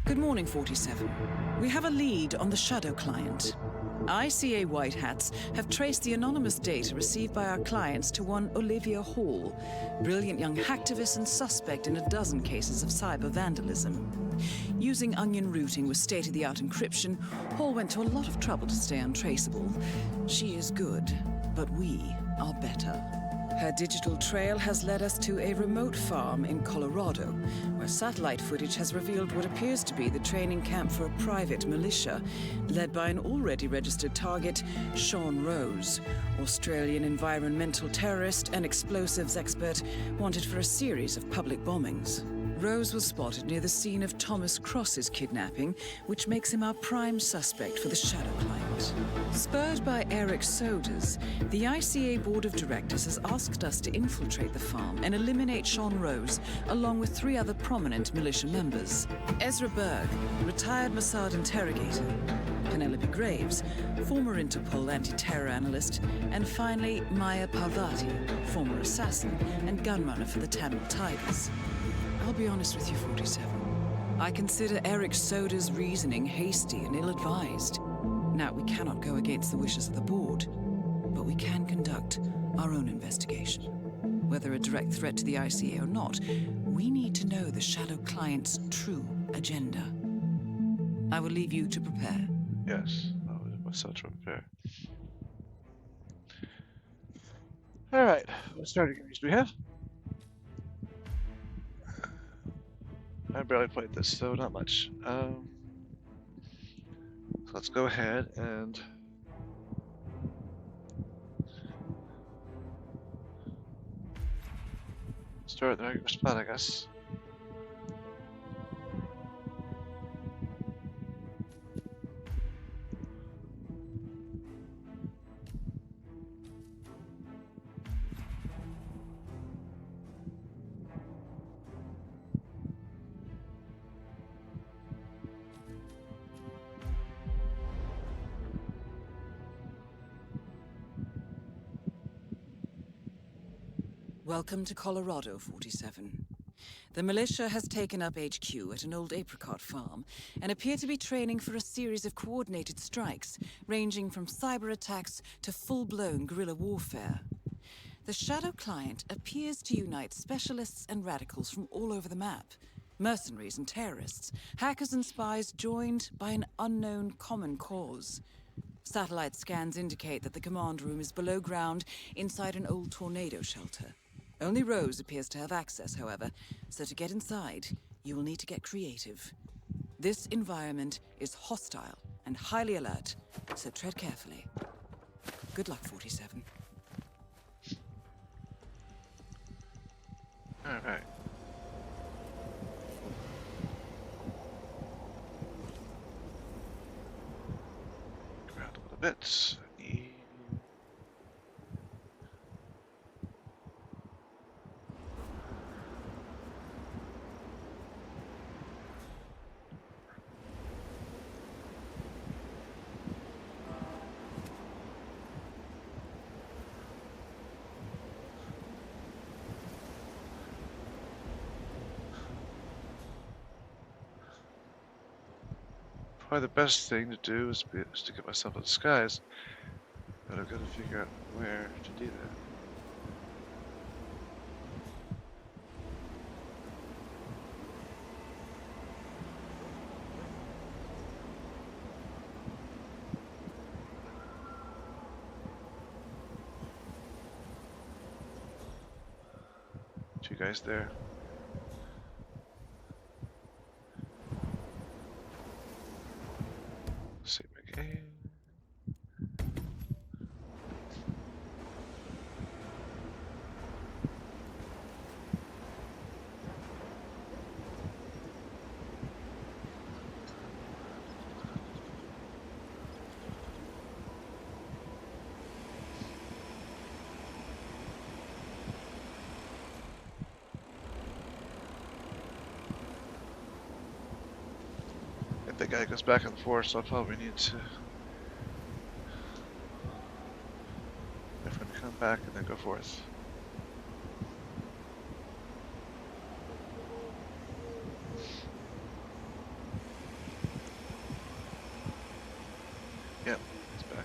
Good morning, 47. We have a lead on the Shadow client. ICA White Hats have traced the anonymous data received by our clients to one Olivia Hall, brilliant young hacktivist and suspect in a dozen cases of cyber vandalism. Using onion routing with state-of-the-art encryption, Hall went to a lot of trouble to stay untraceable. She is good, but we are better. Her digital trail has led us to a remote farm in Colorado, where satellite footage has revealed what appears to be the training camp for a private militia, led by an already registered target, Sean Rose, Australian environmental terrorist and explosives expert wanted for a series of public bombings. Rose was spotted near the scene of Thomas Cross's kidnapping, which makes him our prime suspect for the Shadow client. Spurred by Eric Soders, the ICA Board of Directors has asked us to infiltrate the farm and eliminate Sean Rose, along with 3 other prominent militia members. Ezra Berg, retired Mossad interrogator, Penelope Graves, former Interpol anti-terror analyst, and finally Maya Parvati, former assassin and gunrunner for the Tamil Tigers. I'll be honest with you, 47. I consider Eric Soda's reasoning hasty and ill-advised. Now, we cannot go against the wishes of the board, but we can conduct our own investigation. Whether a direct threat to the ICA or not, we need to know the Shadow client's true agenda. I will leave you to prepare. Yes, I will leave myself to prepare. Alright, what starting games do we have? I barely played this, so not much. So let's go ahead and start at the regular spot, I guess. Welcome to Colorado, 47. The militia has taken up HQ at an old apricot farm and appear to be training for a series of coordinated strikes, ranging from cyber attacks to full-blown guerrilla warfare. The Shadow client appears to unite specialists and radicals from all over the map. Mercenaries and terrorists, hackers and spies joined by an unknown common cause. Satellite scans indicate that the command room is below ground inside an old tornado shelter. Only Rose appears to have access, however, so to get inside, you will need to get creative. This environment is hostile and highly alert, so tread carefully. Good luck, 47. Alright. Around a little bit. Probably the best thing to do is to get myself a disguise, but I've got to figure out where to do that. Two guys there. Save my game. The guy goes back and forth, so I'll probably need to come back and then go forth. Yep, it's back.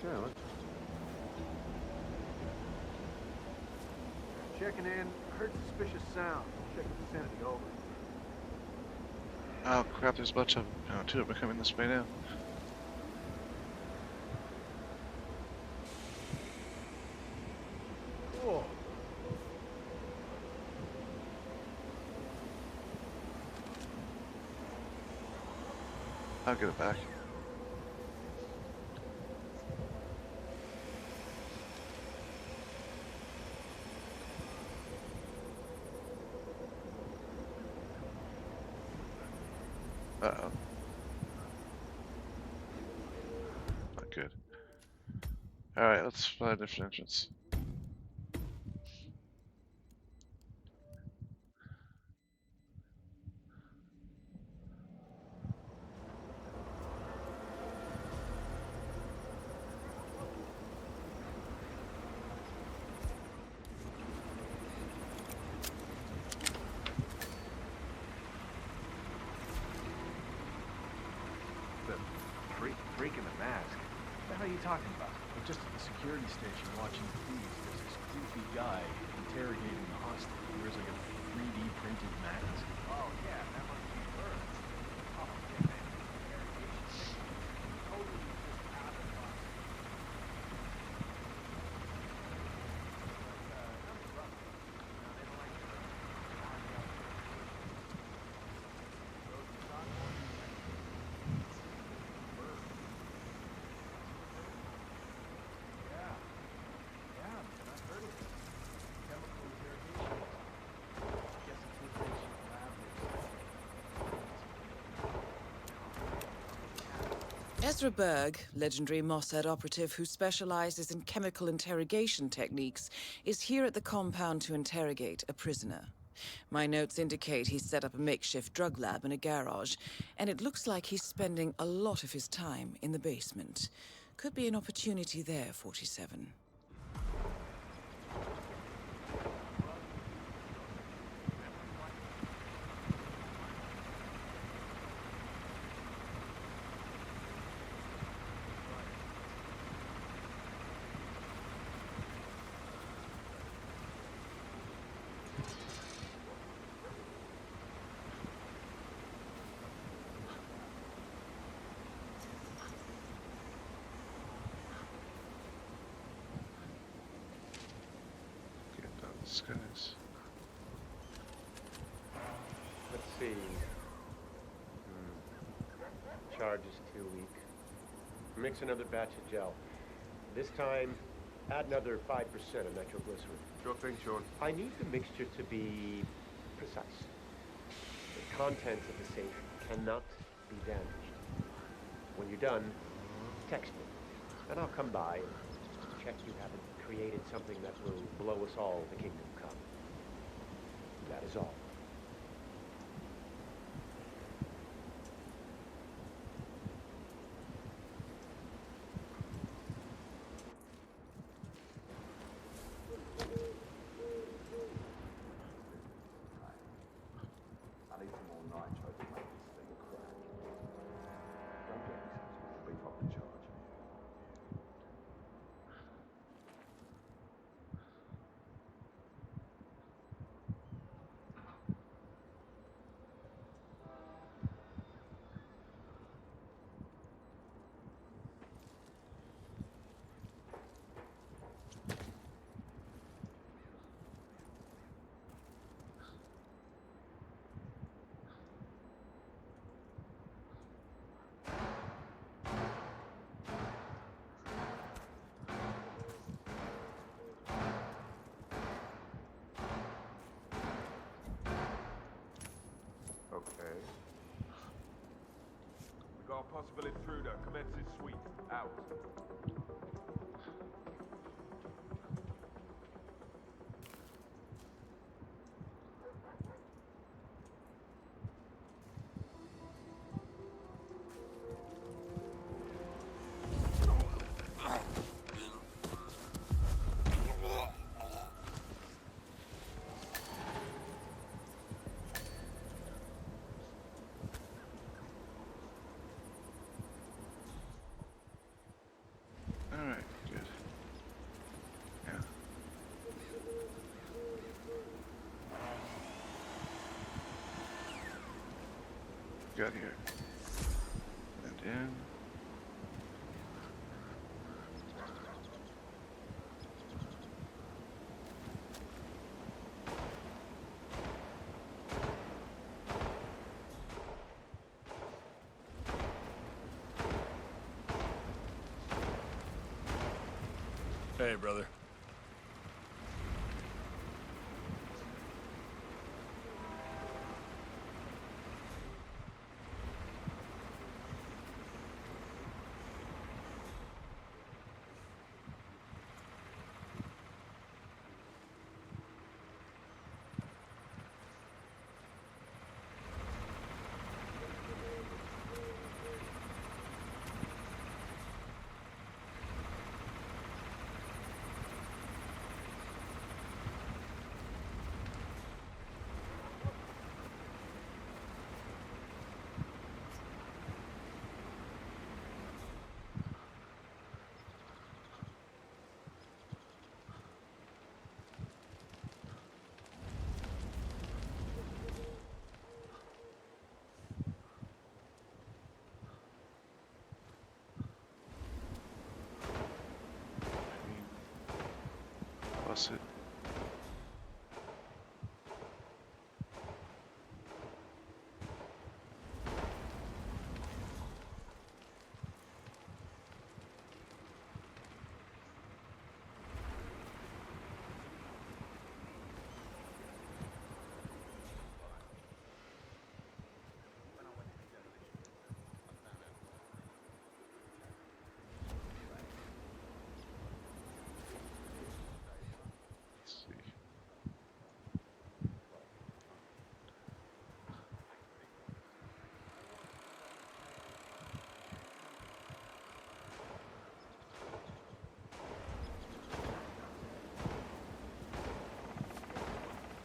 Okay, checking in. Heard suspicious sound. Check the vicinity. Over. Oh crap, there's a bunch of them. Oh, two of them are coming this way now. Cool. I'll get it back. Uh-oh. Not good. Alright, let's find a different entrance. The freak in the mask. What the hell are you talking about? We're just at the security station watching the feeds. There's this goofy guy interrogating the hostage. He wears like a 3D printed mask. Oh, yeah, that must be her. Oh, yeah, man. Interrogation. Totally just out of box. Ezra Berg, legendary Mossad operative who specializes in chemical interrogation techniques, is here at the compound to interrogate a prisoner. My notes indicate he's set up a makeshift drug lab in a garage, and it looks like he's spending a lot of his time in the basement. Could be an opportunity there, 47. Get down the skies. Let's see. Charge is 2 weak. Mix another batch of gel. This time, add another 5% of nitroglycerin. Sure thing, Sean. I need the mixture to be precise. The contents of the safe cannot be damaged. When you're done, text me, and I'll come by and check you haven't created something that will blow us all to kingdom come. That is all. I need some more nitro to make this thing crack. Don't get me some beef up the charge. Okay. We got a possible intruder. Commences sweep. Out. got here? And in. Hey, brother. What's it? Let's see.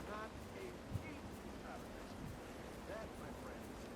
Not a week out of this. That, my friends,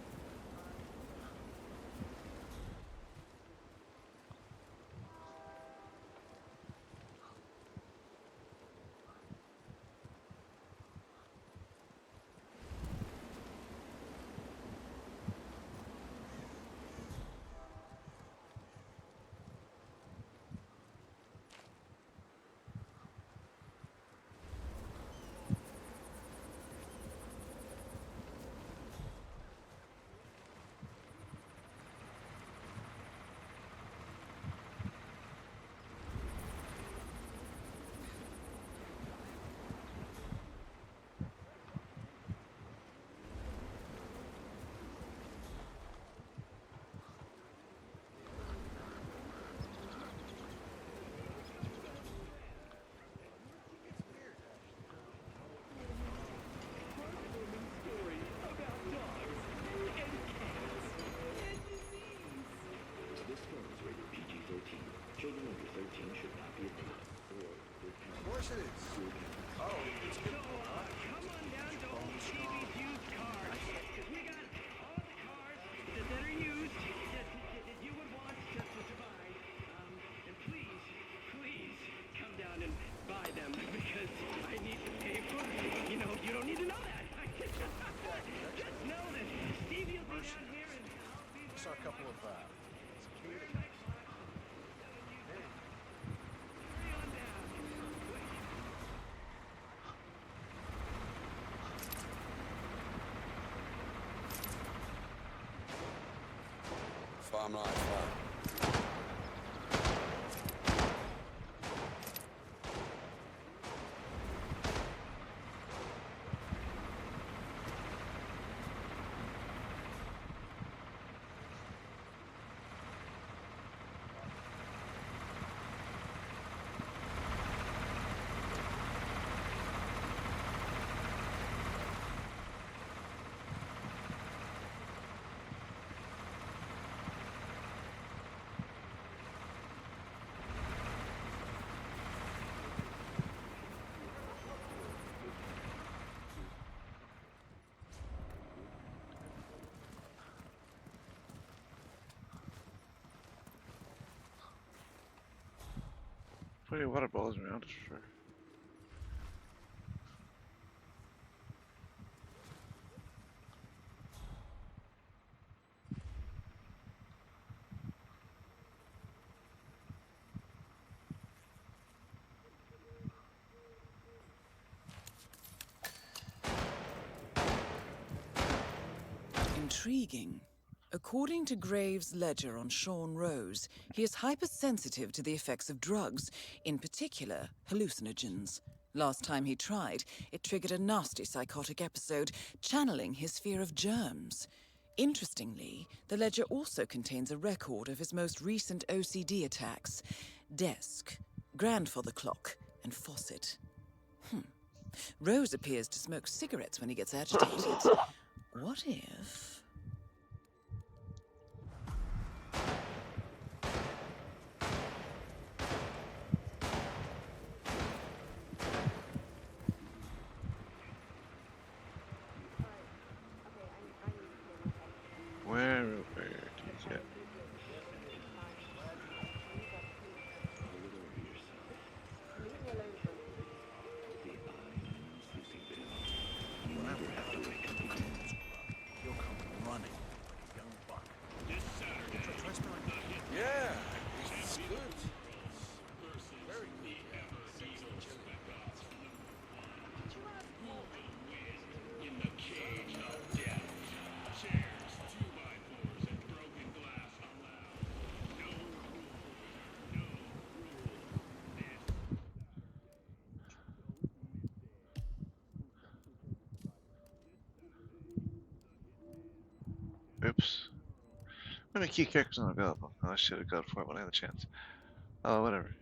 This film is rated PG-13. Children under 13 should not be admitted. of course it is. Oh, it's good. Come on down to old Stevie's used cars. We got all the cars that are used that you would want to buy. And please come down and buy them because I need to pay for it. You don't need to know that. Just know that Stevie will be down here and I'll be I saw a couple of cicada guys. hurry on down. Farm life, Plenty of water bottles around, sure. Intriguing. According to Graves' ledger on Sean Rose, he is hypersensitive to the effects of drugs, in particular hallucinogens. Last time he tried, it triggered a nasty psychotic episode, channeling his fear of germs. Interestingly, the ledger also contains a record of his most recent OCD attacks: desk, grandfather clock, and faucet. Rose appears to smoke cigarettes when he gets agitated. What if... Where do you get? He'll come running like a young buck. Yeah, it's good. Very good. Oops. How many key characters not available? Oh, I should have gone for it when I had the chance. Oh, whatever.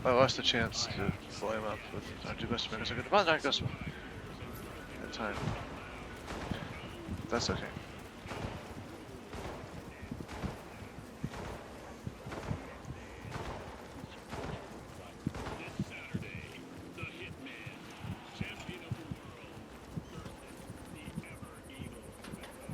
I lost the chance to fly him up with our two Ghost because I could have our Ghost at the time. That's okay. This Saturday, the Hitman, champion of the world, versus the ever evil Spectre.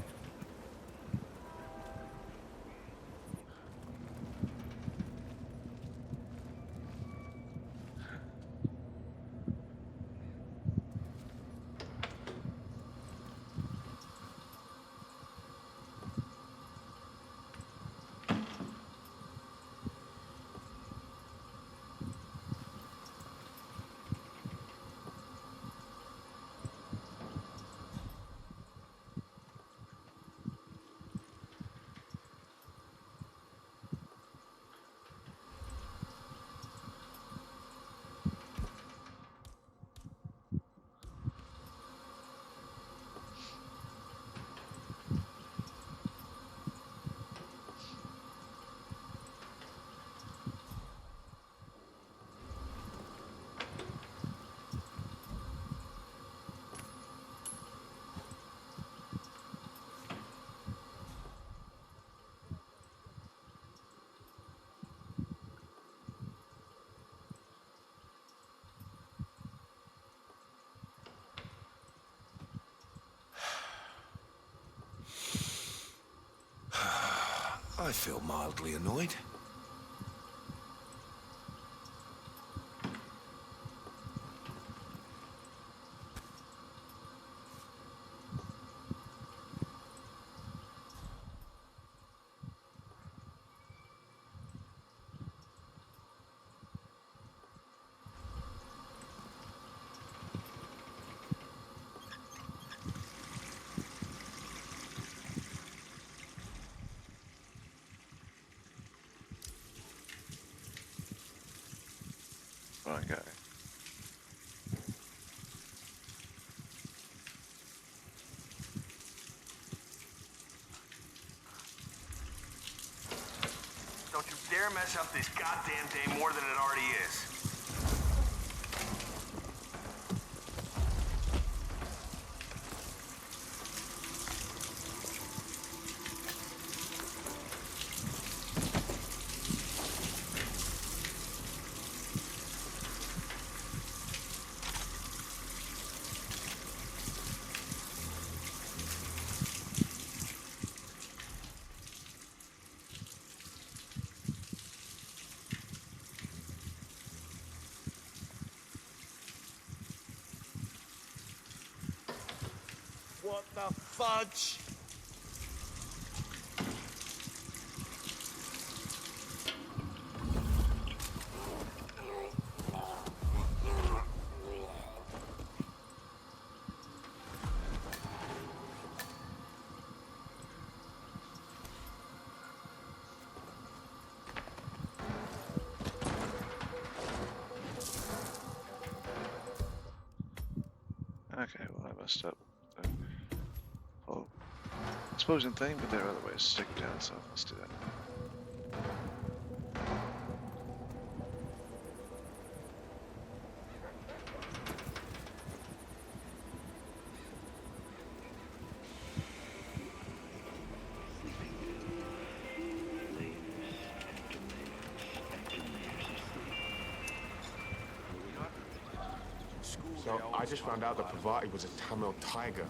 I feel mildly annoyed. Wrong guy. Don't you dare mess up this goddamn day more than it already is. What the fudge? Okay, well I messed up. Oh, explosion thing, but there are other ways to take it down, so let's do that. So, I just found out that Pavati was a Tamil tiger.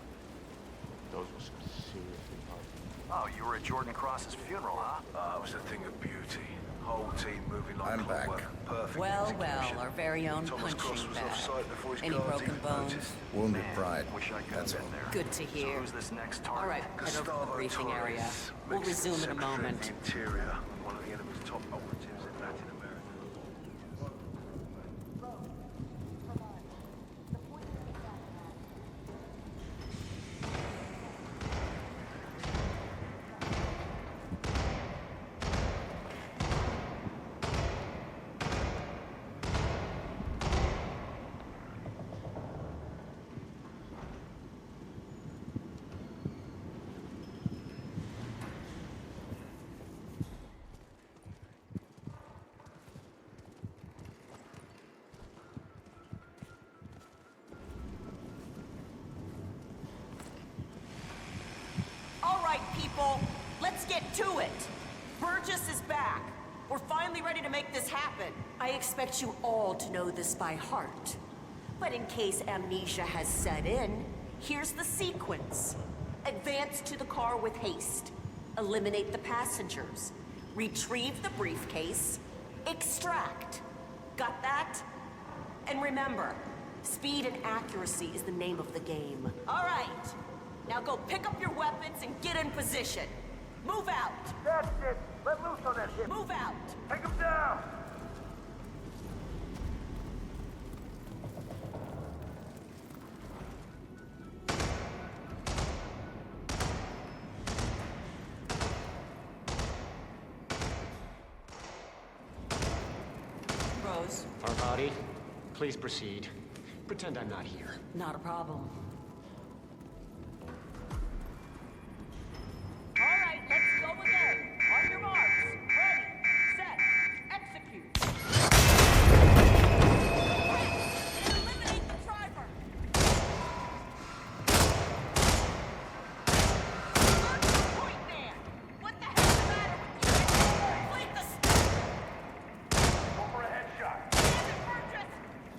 Those were some seriously hard. Oh, you were at Jordan Cross's funeral, huh? It was a thing of beauty. Whole team moving like I'm back. clockwork. Perfect Well, execution. our very own Thomas Cross punching was bag. offside before his Any guards broken even bones? noticed. Wounded pride. Wish I could That's have all. been there. Good to So hear. who's this next target? All right, head over to the Gustavo briefing Torres, area. We'll Mexican resume in a secretary of moment. the Interior, and one of the enemy's top operatives in Latin America. All right, people, let's get to it. Burgess is back. We're finally ready to make this happen. I expect you all to know this by heart. But in case amnesia has set in, here's the sequence. Advance to the car with haste. Eliminate the passengers. Retrieve the briefcase. Extract. Got that? And remember, speed and accuracy is the name of the game. All right. Now go pick up your weapons and get in position. Move out. That's it. Let loose on that hip. Move out. Take him down. Rose, Parvati, please proceed. Pretend I'm not here. not a problem. All right, let's go again. On your marks. Ready, set, execute. Eliminate the driver. On your point, man. What the hell's the matter with you? Complete the Go for a headshot. Burgess.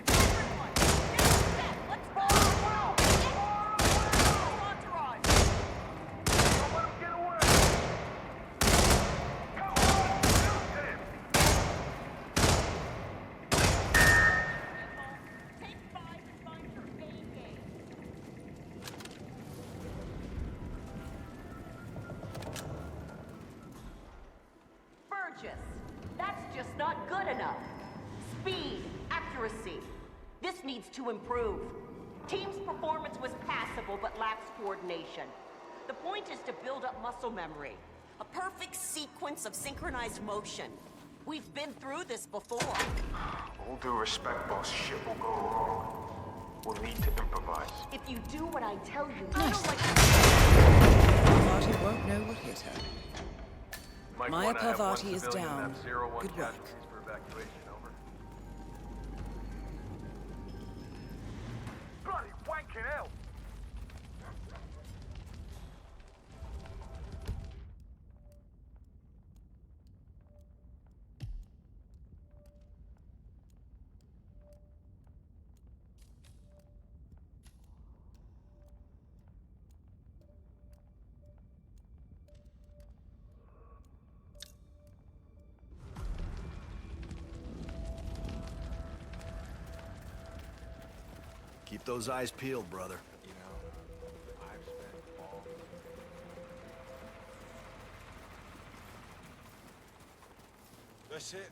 Everyone, get set. Let's go. Entourage. Don't let him get away. Come on, shoot him. Take 5 and find your A game. Burgess, that's just not good enough. Speed, accuracy. This needs to improve. Team's performance was passable but lacks coordination. The point is to build up muscle memory. A perfect sequence of synchronized motion. We've been through this before. All due respect, boss, shit will go wrong. We'll need to improvise. If you do what I tell you, I don't like Parvati won't know what hit her. Might Maya wanna have one Parvati is civilian down. have 0-1 Good work. casualties for evacuation, over. Bloody wanking hell! Keep those eyes peeled, brother. You know, I've spent That's it.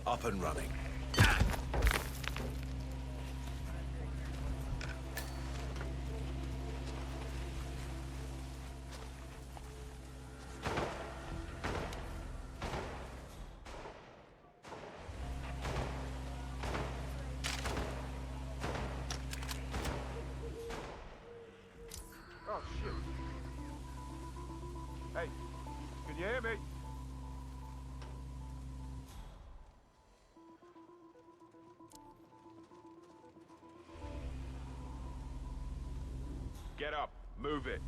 Up and running. Oh, shit. Hey, can you hear me? Get up. Move it.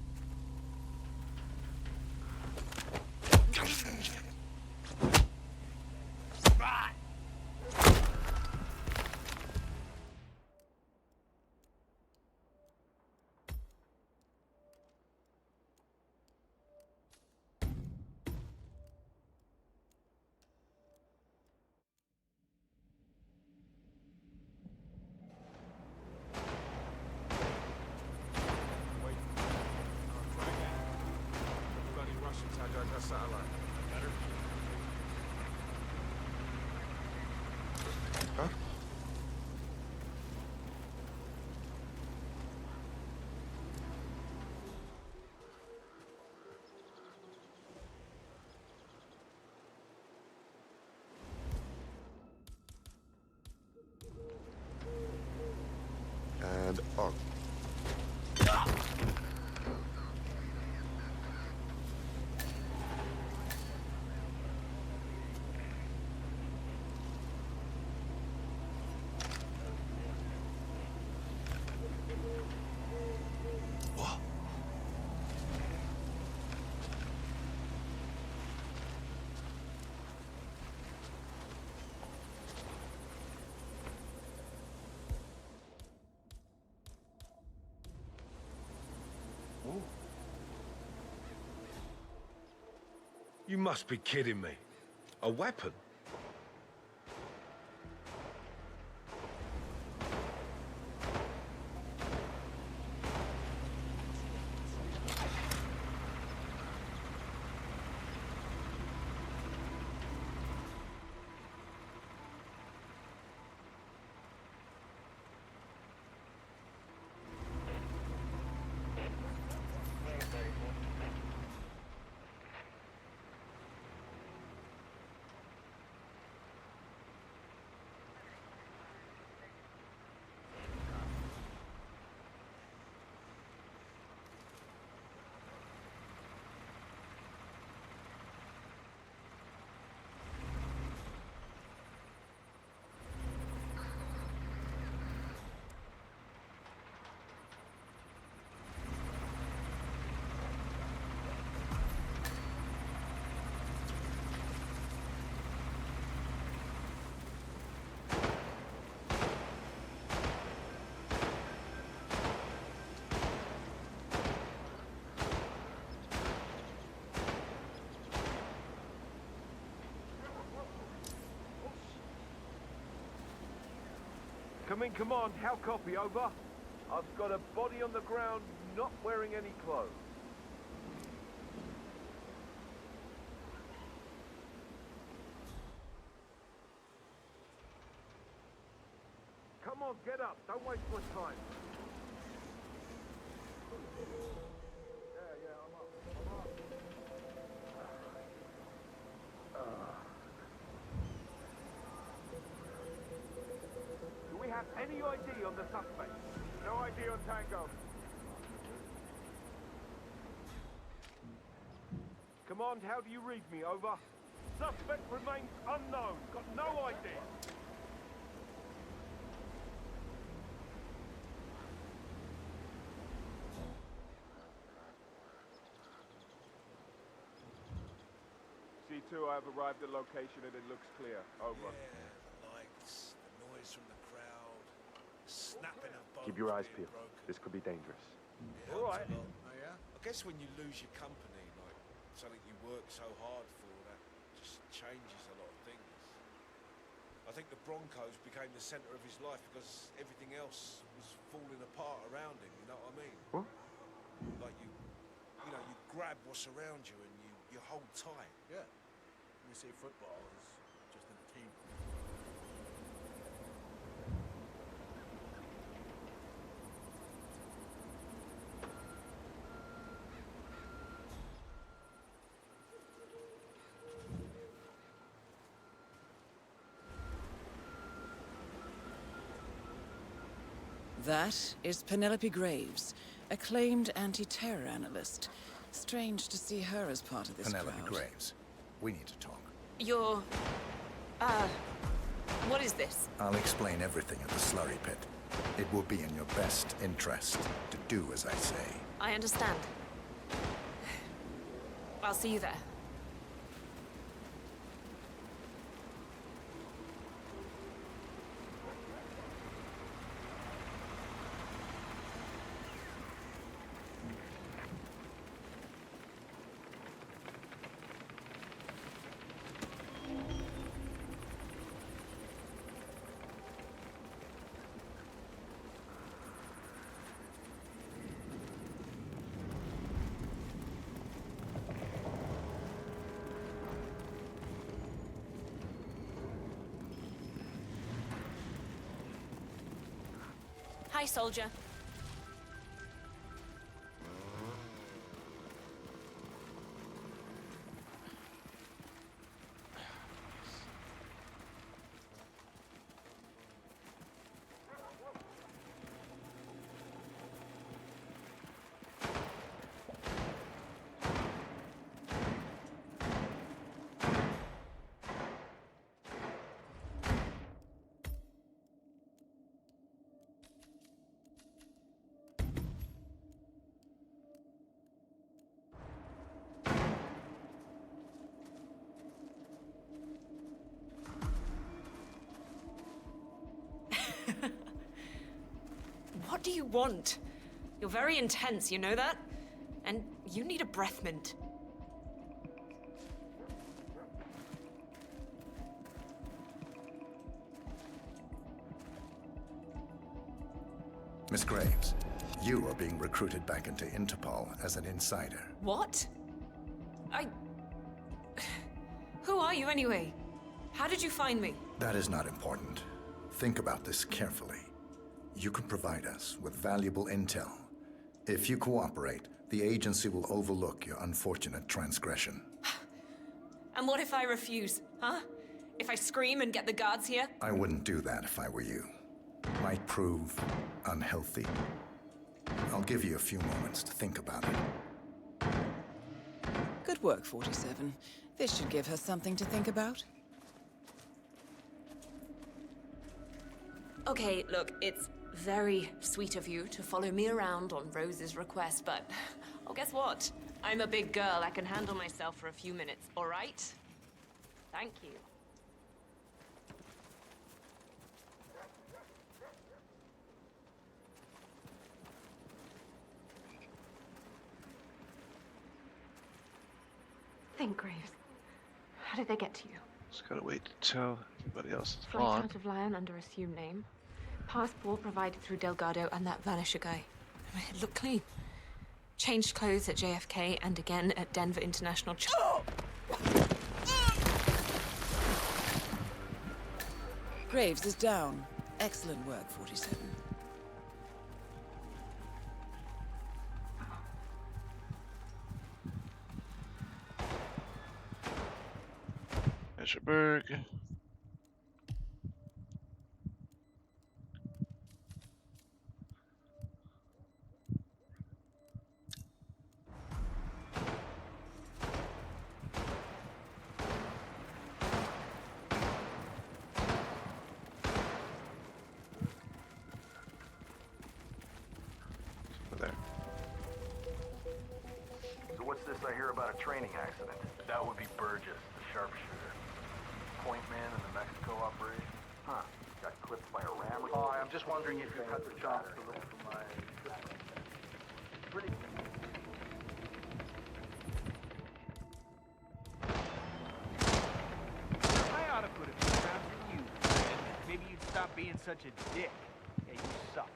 Satellite. Better? Huh? And on. You must be kidding me. A weapon? Come on. How copy, over? I've got a body on the ground, not wearing any clothes. Come on, get up. Don't waste my time. Yeah, I'm up. Do we have any ID on the suspect? No ID on Tango. Command, how do you read me? Over. Suspect remains unknown. Got no ID. C2, I have arrived at location and it looks clear. Over. Yeah, the lights, the noise from the crowd, snapping of bones. Keep your eyes being peeled. broken. This could be dangerous. It All helps right. a lot. Oh yeah? I guess when you lose your company, like something you work so hard for, that just changes a lot of things. I think the Broncos became the centre of his life because everything else was falling apart around him, you know what I mean? What? Like you grab what's around you and you hold tight. Yeah. We say football is just entertainment. That is Penelope Graves, acclaimed anti-terror analyst. Strange to see her as part of this Penelope crowd. Graves, we need to talk. You're... what is this? I'll explain everything at the slurry pit. It will be in your best interest to do as I say. I understand. I'll see you there. Hi, soldier. What do you want? You're very intense, you know that? And you need a breath mint. Miss Graves, you are being recruited back into Interpol as an insider. What? Who are you anyway? How did you find me? That is not important. Think about this carefully. You can provide us with valuable intel. If you cooperate, the agency will overlook your unfortunate transgression. And what if I refuse, huh? If I scream and get the guards here? I wouldn't do that if I were you. Might prove unhealthy. I'll give you a few moments to think about it. Good work, 47. This should give her something to think about. Okay, look, it's very sweet of you to follow me around on Rose's request, but... oh, guess what? I'm a big girl. I can handle myself for a few minutes, all right? Thank you. Think, Graves. How did they get to you? Just gotta wait to tell everybody else is Flight gone. out of Lyon under assumed name. Passport provided through Delgado and that Vanisher guy. It looked clean. Changed clothes at JFK and again at Denver International. Graves is down. Excellent work, 47. There's your Berg. So what's this I hear about a training accident? That would be Burgess, the sharpshooter. Point man in the Mexico operation. Huh. Got clipped by a ram. Oh, I'm just wondering if you cut the chance to look for my... Pretty... I ought to put a few rounds in you, man. Maybe you'd stop being such a dick. Yeah, you suck.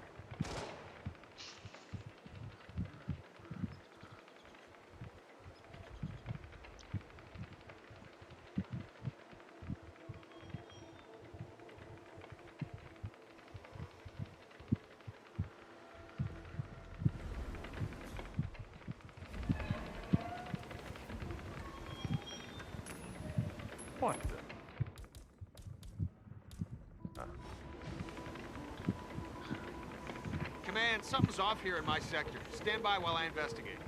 What the... Command, something's off here in my sector. Stand by while I investigate.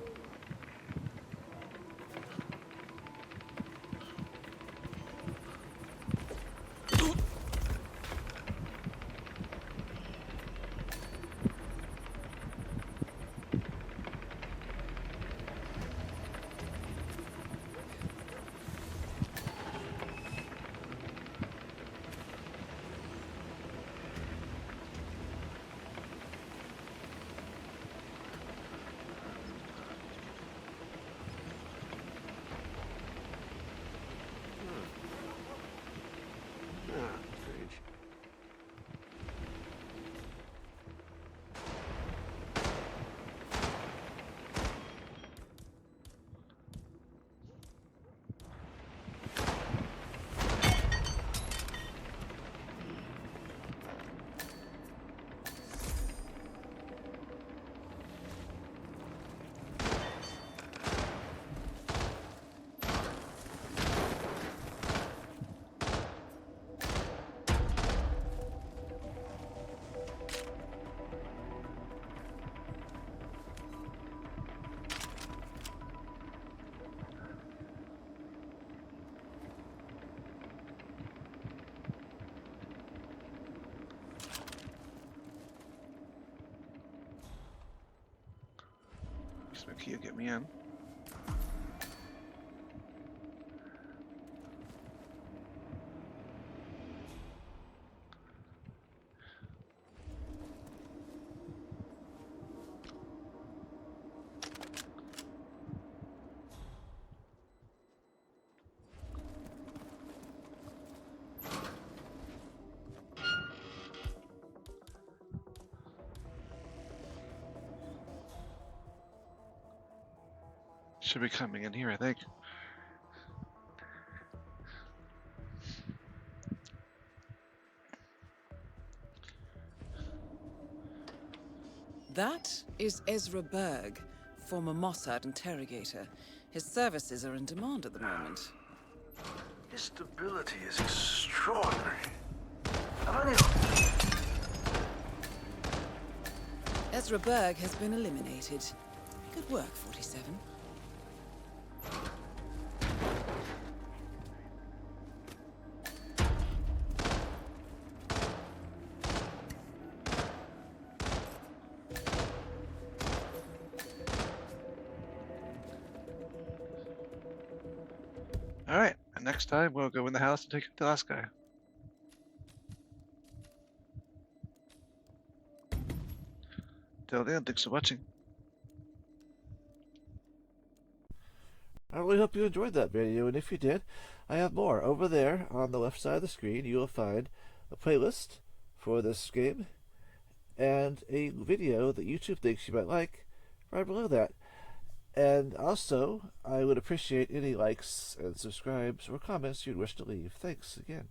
Smokey, you get me in. Should be coming in here, I think. That is Ezra Berg, former Mossad interrogator. His services are in demand at the moment. His stability is extraordinary. Ezra Berg has been eliminated. Good work, 47. Alright, and next time we'll go in the house and take the last guy. Till then, thanks for watching. I really hope you enjoyed that video, and if you did, I have more. Over there on the left side of the screen, you will find a playlist for this game and a video that YouTube thinks you might like right below that. And also, I would appreciate any likes and subscribes or comments you'd wish to leave. Thanks again.